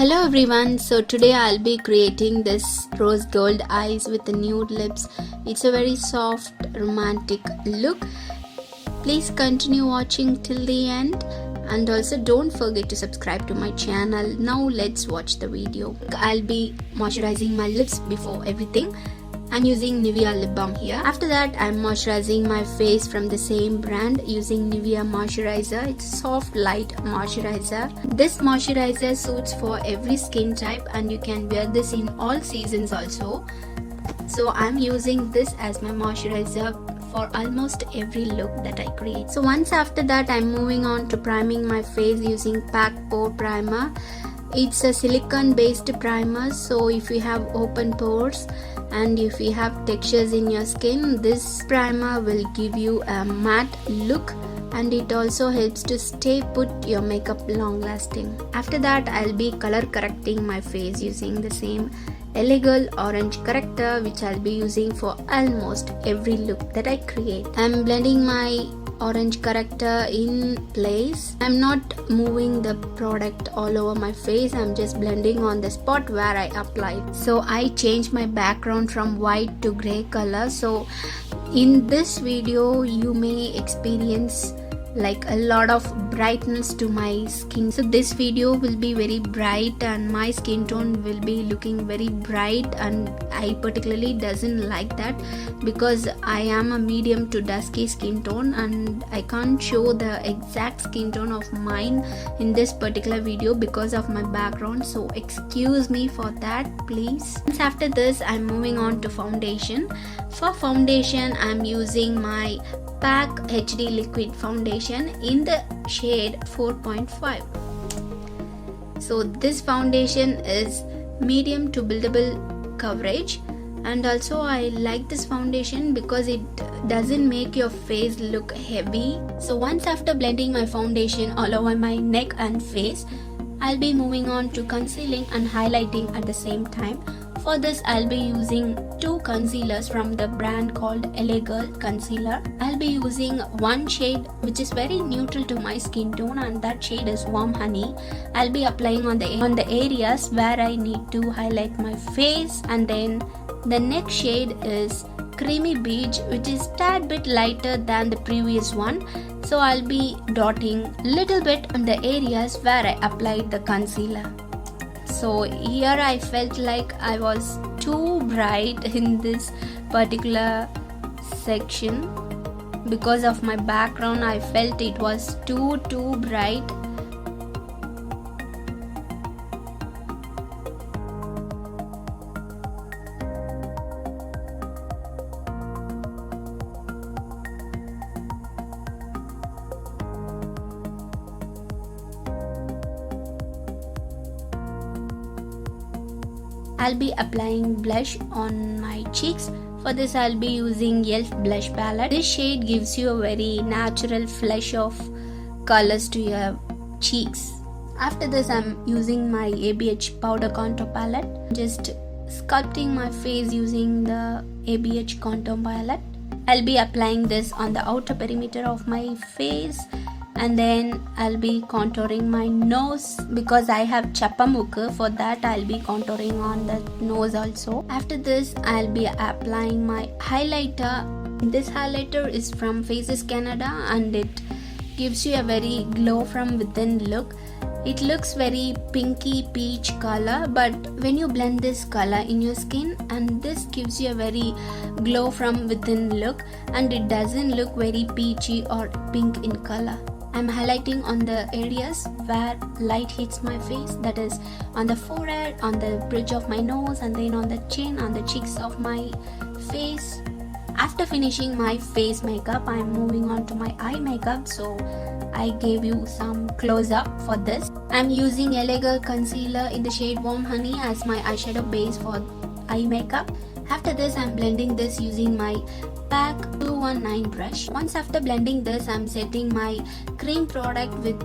Hello everyone, so today I'll be creating this rose gold eyes with the nude lips. It's a very soft romantic look. Please continue watching till the end and also don't forget to subscribe to my channel. Now let's watch the video. I'll be moisturizing my lips before everything. I'm using Nivea lip balm here. After that, I'm moisturizing my face from the same brand using Nivea moisturizer. It's soft light moisturizer. This moisturizer suits for every skin type and you can wear this in all seasons also. So I'm using this as my moisturizer for almost every look that I create. So once after that, I'm moving on to priming my face using Pack Pore Primer. It's a silicone based primer, so if you have open pores and if you have textures in your skin, this primer will give you a matte look and it also helps to stay put your makeup long lasting. After that, I'll be color correcting my face using the same Elegant orange corrector, which I'll be using for almost every look that I create. I'm blending my orange corrector in place. I'm not moving the product all over my face. I'm just blending on the spot where I applied. So I changed my background from white to grey color. So in this video you may experience like a lot of brightness to my skin. So this video will be very bright and my skin tone will be looking very bright, and I particularly doesn't like that because I am a medium to dusky skin tone and I can't show the exact skin tone of mine in this particular video because of my background. So excuse me for that, please. After this, I'm moving on to foundation. For foundation, I'm using my Pack HD liquid foundation in the shade 4.5. So this foundation is medium to buildable coverage, and also I like this foundation because it doesn't make your face look heavy. So once after blending my foundation all over my neck and face, I'll be moving on to concealing and highlighting at the same time. For this, I'll be using two concealers from the brand called Elegant Concealer. I'll be using one shade which is very neutral to my skin tone, and that shade is Warm Honey. I'll be applying on the areas where I need to highlight my face, and then the next shade is Creamy Beige, which is tad bit lighter than the previous one. So I'll be dotting little bit on the areas where I applied the concealer. So here I felt like I was too bright in this particular section because of my background. I felt it was too bright. I'll be applying blush on my cheeks. For this, I'll be using e.l.f. blush palette. This shade gives you a very natural flush of colors to your cheeks. After this, I'm using my ABH powder contour palette. Just sculpting my face using the ABH contour palette. I'll be applying this on the outer perimeter of my face, and then I'll be contouring my nose because I have chapamukku. For that, I'll be contouring on the nose also. After this, I'll be applying my highlighter. This highlighter is from Faces Canada and it gives you a very glow from within look. It looks very pinky peach color, but when you blend this color in your skin, and this gives you a very glow from within look, and it doesn't look very peachy or pink in color. I'm highlighting on the areas where light hits my face, that is on the forehead, on the bridge of my nose, and then on the chin, on the cheeks of my face. After finishing my face makeup, I'm moving on to my eye makeup. So I gave you some close-up for this. I'm using Elegant Concealer in the shade Warm Honey as my eyeshadow base for eye makeup. After this, I'm blending this using my Pack 219 brush. Once after blending this, I'm setting my cream product with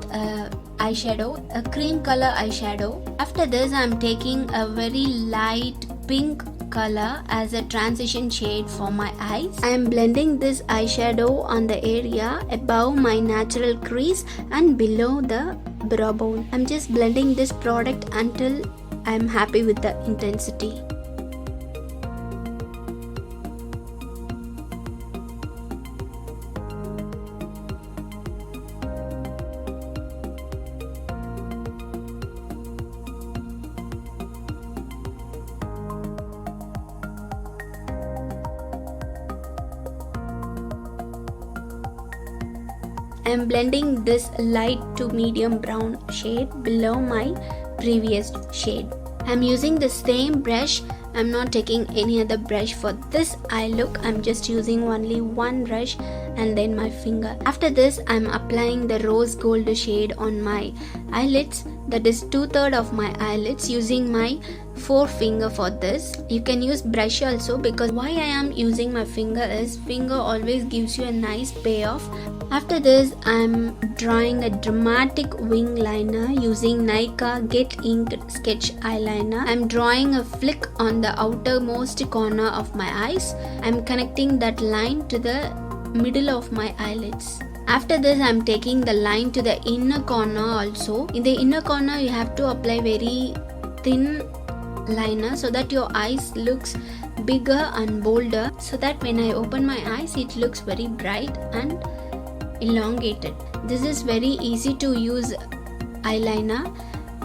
eyeshadow, a cream color eyeshadow. After this, I'm taking a very light pink color as a transition shade for my eyes. I am blending this eyeshadow on the area above my natural crease and below the brow bone. I'm just blending this product until I'm happy with the intensity. I am blending this light to medium brown shade below my previous shade. I am using the same brush. I am not taking any other brush for this eye look. I am just using only one brush and then my finger. After this, I am applying the rose gold shade on my eyelids. That is 2/3 of my eyelids using my forefinger for this. You can use brush also, because why I am using my finger is finger always gives you a nice payoff. After this, I am drawing a dramatic wing liner using Nika Get Ink Sketch Eyeliner. I am drawing a flick on the outermost corner of my eyes. I am connecting that line to the middle of my eyelids. After this, I am taking the line to the inner corner also. In the inner corner, you have to apply very thin liner so that your eyes looks bigger and bolder, so that when I open my eyes, it looks very bright and elongated. This is very easy to use eyeliner,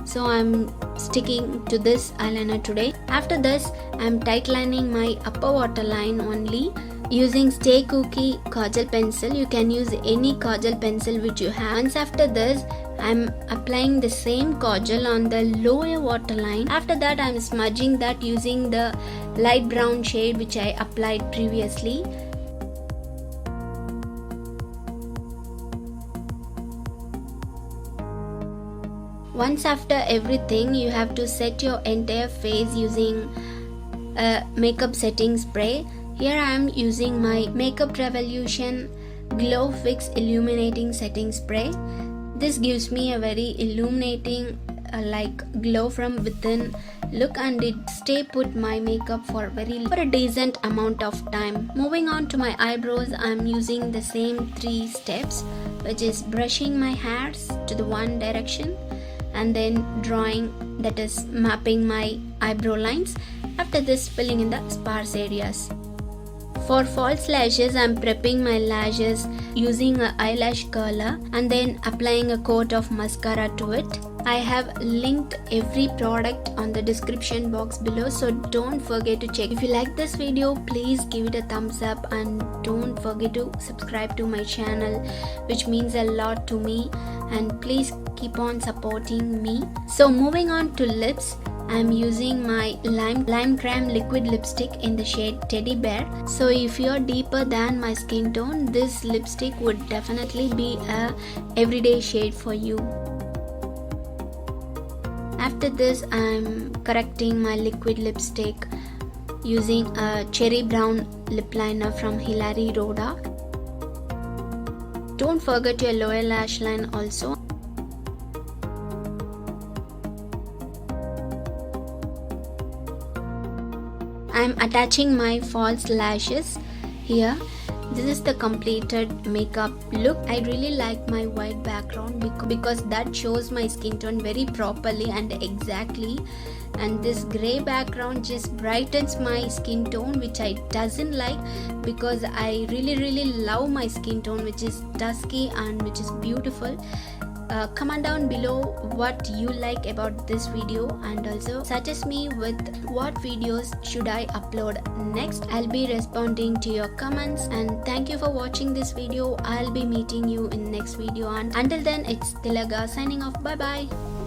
so I'm sticking to this eyeliner today. After this, I'm tightlining my upper waterline only using Stay Cookie kajal pencil. You can use any kajal pencil which you have. Once after this, I'm applying the same kajal on the lower waterline. After that, I'm smudging that using the light brown shade which I applied previously. Once after everything, you have to set your entire face using a makeup setting spray. Here I am using my Makeup Revolution Glow Fix Illuminating Setting Spray. This gives me a very illuminating like glow from within look, and it stay put my makeup for a decent amount of time. Moving on to my eyebrows, I am using the same 3 steps, which is brushing my hairs to the one direction and then drawing, that is mapping my eyebrow lines. After this, filling in the sparse areas. For false lashes, I am prepping my lashes using an eyelash curler and then applying a coat of mascara to it. I have linked every product on the description box below, so don't forget to check. If you like this video, please give it a thumbs up and don't forget to subscribe to my channel, which means a lot to me, and please keep on supporting me. So moving on to lips, I'm using my lime creme liquid lipstick in the shade Teddy Bear. So if you're deeper than my skin tone, this lipstick would definitely be a everyday shade for you. After this, I'm correcting my liquid lipstick using a cherry brown lip liner from Hilary Rhoda. Don't forget your lower lash line also. I'm attaching my false lashes here. This is the completed makeup look. I really like my white background because that shows my skin tone very properly and exactly, and this grey background just brightens my skin tone, which I doesn't like, because I really love my skin tone, which is dusky and which is beautiful. Comment down below what you like about this video, and also suggest me with what videos should I upload next. I'll be responding to your comments, and thank you for watching this video. I'll be meeting you in next video, and until then, it's Tilaga signing off. Bye bye.